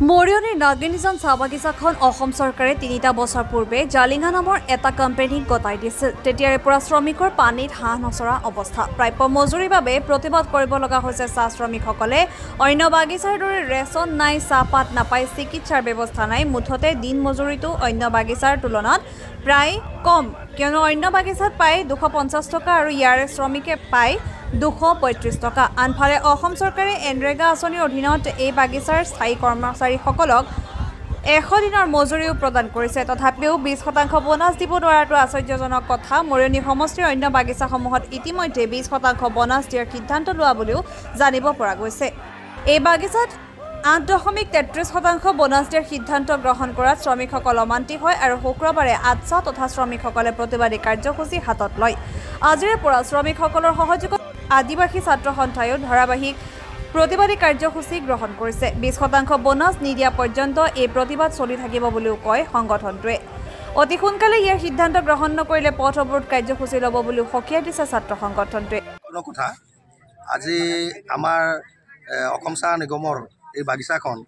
মৰিয়নিৰ নাগিনীজন চাহ বাগিচাখন অসম চৰকাৰে ৩টা বছৰ পূৰ্বে জালিঙা নামৰ এটা কোম্পানীক গতাই দিছিল। তেতিয়াৰে পৰা শ্ৰমিকৰ পানীত হাঁহ নচৰা অৱস্থা। প্ৰাপ্য মজুৰিৰ বাবে প্ৰতিবাদ কৰিব লগা হৈছে চাহ শ্ৰমিকসকলে। অন্য বাগিচাৰ দৰে ৰেচন নাই, চাহপাত নাপায়, চিকিৎসাৰ ব্যৱস্থা নাই। মুঠতে দিন মজুৰিটো অন্য বাগিচাৰ তুলনাত প্ৰায় কম, কিয়নো অন্য বাগিচাত পায় 250 টকা আৰু ইয়াৰে শ্ৰমিকে পায় 235 টকা। আনফালে অসম চৰকাৰে এনৰেগা আঁচনিৰ অধীনত এই বাগিচাৰ স্থায়ী কৰ্মচাৰীসকলক 100 দিনৰ মজুৰিও প্ৰদান কৰিছে। তথাপিও 20% বোনাছ দিব নোৱাৰাটো আশ্চৰ্যজনক কথা। মৰিয়নি সমষ্টিৰ অন্য বাগিচাসমূহত ইতিমধ্যে 20% বোনাছ দিয়াৰ সিদ্ধান্ত লোৱা বুলিও জানিব পৰা গৈছে। এই বাগিচাত 8.33% বোনাছ দিয়াৰ সিদ্ধান্ত গ্ৰহণ কৰাত শ্ৰমিকসকল অমান্তি হয় আৰু শুক্ৰবাৰে আটছা তথা শ্ৰমিকসকলে প্ৰতিবাদী কাৰ্যসূচী হাতত লয়। আজিৰে পৰা শ্ৰমিকসকলৰ সহযোগত আদিবাসী ছাত্ৰ সন্থায়ো ধাৰাবাহিক প্ৰতিবাদী কাৰ্যসূচী গ্ৰহণ কৰিছে। 20% বোনাছ নিদিয়া পৰ্যন্ত এই প্ৰতিবাদ চলি থাকিব বুলিও কয় সংগঠনটোৱে। অতি সোনকালে ইয়াৰ সিদ্ধান্ত গ্ৰহণ নকৰিলে পথ অৱৰোধ কাৰ্যসূচী ল'ব বুলিও সকীয়াই দিছে ছাত্ৰ সংগঠনটোৱে। কথা আজি আমাৰ অসম চাহ নিগমৰ এই বাগিচাখন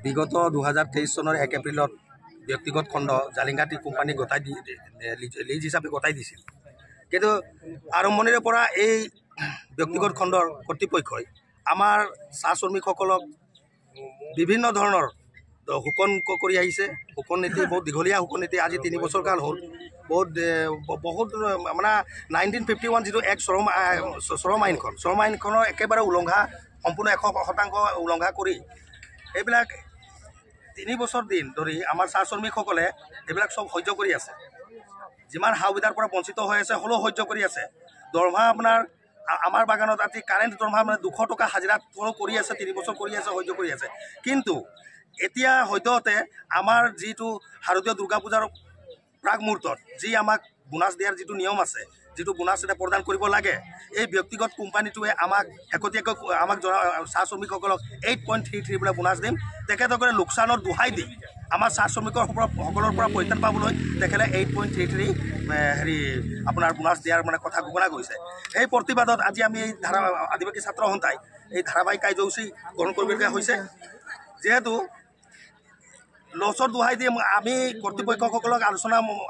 বিগত 2023 চনৰ 1 এপ্ৰিলত ব্যক্তিগত খণ্ড জালিঙ্গা টি কোম্পানী গতাই লিজ হিচাপে গতাই দিছিল। কিন্তু আৰম্ভণিৰে পৰা এই ব্যক্তিগত খণ্ডৰ কৰ্তৃপক্ষই আমাৰ চাহ শ্ৰমিকসকলক বিভিন্ন ধৰণৰ শোষণ কৰি আহিছে। শোষণ নীতি বহুত দীঘলীয়া শোষণ নীতি, আজি 3 বছৰ কাল হ'ল। বহুত মানে 1951 যিটো এক শ্ৰম আইনখনৰ একেবাৰে উলংঘা, সম্পূৰ্ণ 100% উলংঘা কৰি এইবিলাক 3 বছৰ দিন ধৰি আমাৰ চাহ শ্ৰমিকসকলে এইবিলাক চব সহ্য কৰি আছে। যিমান সা সুবিধাৰ পৰা বঞ্চিত হৈ আছে হ'লেও সহ্য কৰি আছে। দৰমহা আপোনাৰ আমাৰ বাগানত আজি কাৰেণ্ট দৰমহা মানে 200 টকা হাজিৰা কৰি আছে, 3 বছৰ কৰি আছে, সহ্য কৰি আছে। কিন্তু এতিয়া সদ্যহতে আমাৰ যিটো শাৰদীয় দুৰ্গা পূজাৰ প্ৰাক মুহূৰ্তত যি আমাক বোনাছ দিয়াৰ যিটো নিয়ম আছে, যিটো বোনাছ এটা প্ৰদান কৰিব লাগে, এই ব্যক্তিগত কোম্পানীটোৱে আমাক শেহতীয়াকৈ আমাক চাহ শ্ৰমিকসকলক 8.33 বোলে বোনাছ দিম। তেখেতসকলে লোকচানৰ দোহাই দি আমাৰ চাহ শ্ৰমিকসকলৰ পৰা পৰিত্ৰাণ পাবলৈ তেখেতে 8.33 আপোনাৰ বোনাছ দিয়াৰ মানে কথা ঘোষণা কৰিছে। এই প্ৰতিবাদত আজি আমি এই আদিবাসী ছাত্ৰ সন্থাই এই ধাৰাবাহিক কাৰ্যসূচী গ্ৰহণ কৰিবলগীয়া হৈছে। যিহেতু লছৰ দোহাই দি আমি কৰ্তৃপক্ষসকলক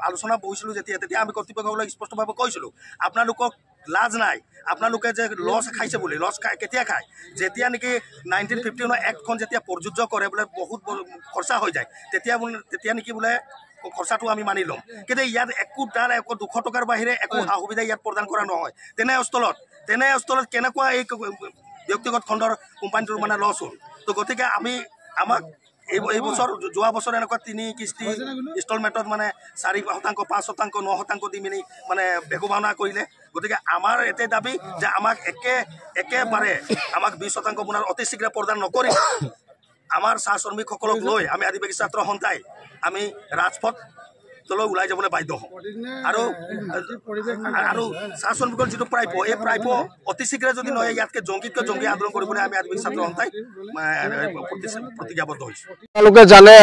আলোচনা বহিছিলোঁ তেতিয়া আমি কৰ্তৃপক্ষসকলক স্পষ্টভাৱে কৈছিলোঁ, আপোনালোকক লাজ নাই, আপোনালোকে যে লছ খাইছে বুলি। লছ কেতিয়া খায়? যেতিয়া নেকি 1951 এক্টখন যেতিয়া প্ৰযোজ্য কৰে বোলে বহুত খৰচা হৈ যায়, তেতিয়া নেকি বোলে খৰচাটো আমি মানি ল'ম। কিন্তু ইয়াত একো 200 টকাৰ বাহিৰে একো সা সুবিধা ইয়াত প্ৰদান কৰা নহয়। তেনে স্থলত কেনেকুৱা এই ব্যক্তিগত খণ্ডৰ কোম্পানীটোৰ মানে লছ হ'ল। তো গতিকে আমাক এই বছৰ যোৱা বছৰ এনেকুৱা 3 কিস্তি ইনষ্টলমেণ্টত মানে 4%, 5%, 9% দি মেলি মানে বেগু-ভাওনা কৰিলে। গতিকে আমাৰ এটাই দাবী যে আমাক একেবাৰে আমাক 20% বোনাছ অতি শীঘ্ৰে প্ৰদান নকৰি আমাৰ চাহ শ্ৰমিকসকলক লৈ আমি আদিবাসী ছাত্ৰ সন্থাই আমি ৰাজপথলৈ ওলাই যাবলৈ বাধ্য হওঁ। আৰু চাহ শ্ৰমিকৰ যিটো প্ৰাপ্য, এই প্ৰাপ্য অতি শীঘ্ৰে যদি নহয় ইয়াতকৈ জংগী আন্দোলন কৰিবলৈ আমি আদিবাসী ছাত্ৰ সন্থাই প্ৰতিজ্ঞাবদ্ধ হৈছোঁ। তেওঁলোকে জানে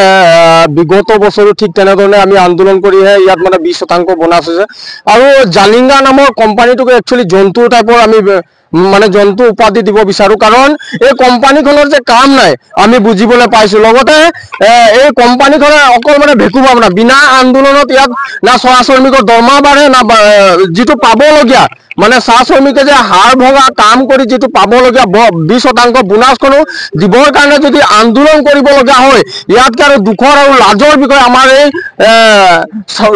বিগত বছৰো ঠিক তেনেধৰণে আমি আন্দোলন কৰিহে ইয়াত মানে 20% বোনাছ হৈছে। আৰু জালিঙ্গা নামৰ কোম্পানীটোক একচুৱেলি জন্তু টাইপৰ আমি মানে জন্তু উপাধি দিব বিচাৰোঁ, কাৰণ এই কোম্পানীখনৰ যে কাম নাই আমি বুজিবলৈ পাইছোঁ। লগতে এই কোম্পানীখনে অকল মানে ভেকু ভাওনা, বিনা আন্দোলনত ইয়াত না চাহ শ্ৰমিকৰ দৰমহা বাঢ়ে, না যিটো পাবলগীয়া মানে চাহ শ্ৰমিকে যে হাৰ ভগা কাম কৰি যিটো পাবলগীয়া 20% বোনাছখনো দিবৰ কাৰণে যদি আন্দোলন কৰিবলগীয়া হয়, ইয়াতকৈ আৰু দুখৰ আৰু লাজৰ বিষয় আমাৰ এই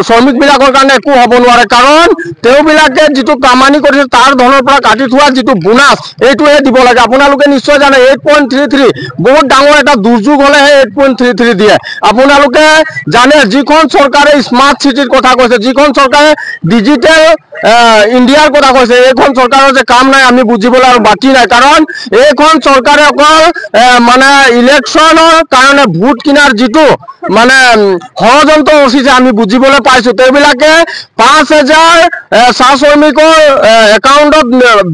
শ্ৰমিকবিলাকৰ কাৰণে একো হ'ব নোৱাৰে। কাৰণ তেওঁবিলাকে যিটো কামানি কৰিছে তাৰ ধনৰ পৰা কাটি থোৱা যিটো বোনাছ এইটোহে দিব লাগে। আপোনালোকে নিশ্চয় জানে 8.33 বহুত ডাঙৰ এটা দুৰ্যোগ হ'লেহে 8.33 দিয়ে। আপোনালোকে জানে যিখন চৰকাৰে স্মাৰ্ট চিটিৰ কথা কৈছে, যিখন চৰকাৰে ডিজিটেল ইণ্ডিয়াৰ কথা কৈছে, এইখন চৰকাৰৰ যে কাম নাই আমি বুজিবলৈ আৰু বাকী নাই। কাৰণ এইখন চৰকাৰে অকল মানে ইলেকশ্যনৰ কাৰণে ভোট কিনাৰ যিটো মানে ষড়যন্ত্ৰ ৰচিছে আমি বুজিবলৈ পাইছোঁ। তেওঁবিলাকে 5000 চাহ শ্ৰমিকৰ একাউণ্টত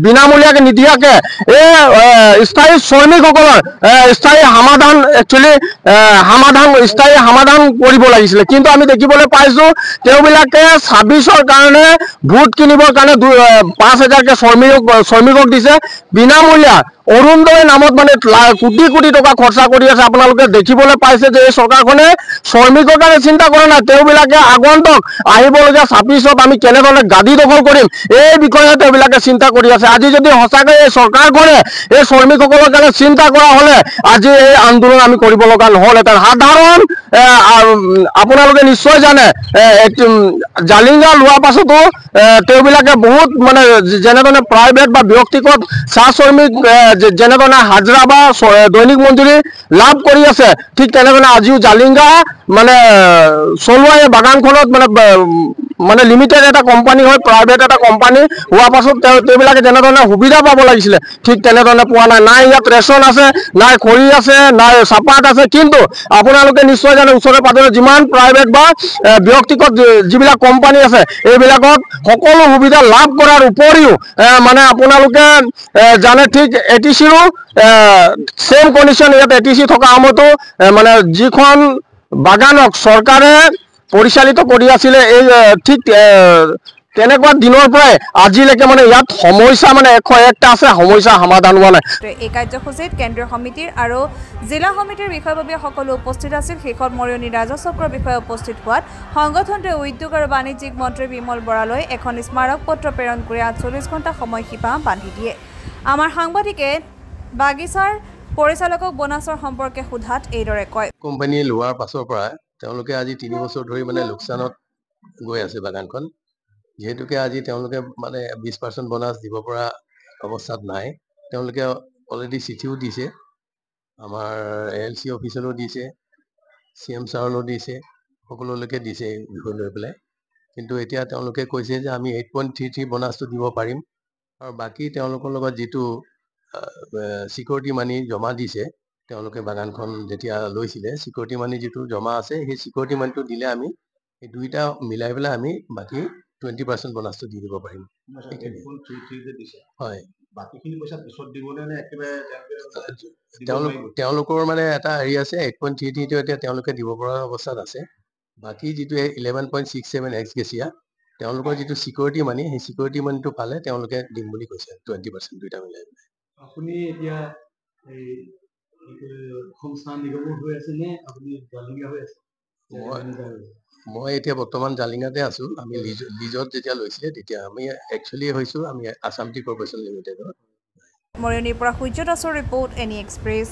বিনামূলীয়াকৈ নিদিয়াকৈ এই স্থায়ী শ্ৰমিকসকলৰ স্থায়ী সমাধান কৰিব লাগিছিলে। কিন্তু আমি দেখিবলৈ পাইছোঁ তেওঁবিলাকে 26ৰ কাৰণে ভোট কিনিবৰ কাৰণে 5000কে শ্ৰমিকক দিছে বিনামূলীয়া অৰুণোদয় নামত মানে কোটি কোটি টকা খৰচা কৰি আছে। আপোনালোকে দেখিবলৈ পাইছে যে এই চৰকাৰখনে শ্ৰমিকৰ কাৰণে চিন্তা কৰা নাই। তেওঁবিলাকে আগন্তুক আহিবলগীয়া 26ত আমি কেনেধৰণে গাদী দখল কৰিম এই বিষয়ে তেওঁবিলাকে চিন্তা কৰি আছে। আজি যদি সঁচাকৈ এই চৰকাৰখনে এই শ্ৰমিকসকলৰ কাৰণে চিন্তা কৰা হ'লে আজি এই আন্দোলন আমি কৰিব লগা নহ'লহেঁতেন। সাধাৰণ আপোনালোকে নিশ্চয় জানে জালিংগা লোৱাৰ পাছতো তেওঁবিলাকে বহুত মানে যেনেধৰণে প্ৰাইভেট বা ব্যক্তিগত চাহ শ্ৰমিক যেনেধৰণে হাজিৰা বা দৈনিক মজুৰি লাভ কৰি আছে, ঠিক তেনেধৰণে আজিও জালিংগা মানে চলোৱা এই বাগানখনত মানে লিমিটেড এটা কোম্পানী হয়, প্ৰাইভেট এটা কোম্পানী হোৱাৰ পাছত তেওঁবিলাকে যেনেধৰণে সুবিধা পাব লাগিছিলে ঠিক তেনেধৰণে পোৱা নাই। নাই ইয়াত ৰেচন আছে, নাই খৰি আছে, নাই চাহপাত আছে। কিন্তু আপোনালোকে নিশ্চয় জানে ওচৰে পাজৰে যিমান প্ৰাইভেট বা ব্যক্তিগত যিবিলাক কোম্পানী আছে এইবিলাকত সকলো সুবিধা লাভ কৰাৰ উপৰিও মানে আপোনালোকে জানে ঠিক ATCৰো ছেম কণ্ডিশ্যন। ইয়াত ATC থকা সময়তো মানে যিখন বাগানক চৰকাৰে পৰিচালিত কৰি আছিলে এই ঠিক তেনেকুৱা দিনৰ পৰাই আজিলৈকে মানে ইয়াত সমস্যা মানে 101টা আছে, সমস্যা সমাধান হোৱা নাই। এই কাৰ্যসূচীত কেন্দ্ৰীয় সমিতিৰ আৰু জিলা সমিতিৰ বিষয়ববীয়া সকলো উপস্থিত আছিল। শেষত মৰিয়নি ৰাজচক্ৰৰ বিষয়ে উপস্থিত হোৱাত সংগঠনটোৱে উদ্যোগ আৰু বাণিজ্যিক মন্ত্ৰী বিমল বৰালৈ এখন স্মাৰক পত্ৰ প্ৰেৰণ কৰি 48 ঘণ্টা সময়সীমা বান্ধি দিয়ে। আমাৰ সাংবাদিকে বাগিচাৰ পৰিচালকক বোনাছৰ সম্পৰ্কে সোধাত এইদৰে কয়। কোম্পানী লোৱাৰ পাছৰ পৰা তেওঁলোকে আজি 3 বছৰ ধৰি মানে লোকচানত গৈ আছে বাগানখন। যিহেতুকে আজি তেওঁলোকে মানে 20% বোনাছ দিব পৰা অৱস্থাত নাই। তেওঁলোকে অলৰেডি চিঠিও দিছে, আমাৰ ALC অফিচলৈও দিছে, CM ছাৰলৈও দিছে, সকলোলৈকে দিছে বিষয় লৈ পেলাই। কিন্তু এতিয়া তেওঁলোকে কৈছে যে আমি 8.33 বোনাছটো দিব পাৰিম আৰু বাকী তেওঁলোকৰ লগত যিটো চিকিউৰিটি মানি জমা দিছে, তেওঁলোকে বাগানখন যেতিয়া লৈছিলে চিকিউৰিটি মানি যিটো জমা আছে সেই চিকিউৰিটি মানিটো দিলে আমি এই দুইটা মিলাই পেলাই আমি বাকী 20% বোনাছটো দি দিব পাৰিম। হয়, তেওঁলোকৰ মানে এটা হেৰি আছে 8.33টো এতিয়া তেওঁলোকে দিব পৰা অৱস্থাত আছে। বাকী যিটো 11.67 এক্স গেছিয়া তেওঁলোকৰ যিটো চিকিউৰিটি মানি সেই চিকিউৰিটি মানিটো পালে তেওঁলোকে দিম বুলি কৈছে 20% দুইটা মিলাই। আপুনি এতিয়া এই অসম চাহ নিগমৰ হৈ আছে নে আপুনি জালিংগা হৈ আছে? মই এতিয়া বৰ্তমান জালিংগাতে আছো। আমি লিজত যেতিয়া লৈছিলে তেতিয়া আমি একচুৱেলি হৈছো আমি আসাম টি কৰ্পৰেশ্যন লিমিটেডৰ। মৰিয়নিৰ পৰা সূৰ্য দাসৰ ৰিপৰ্ট, NE এক্সপ্ৰেছ।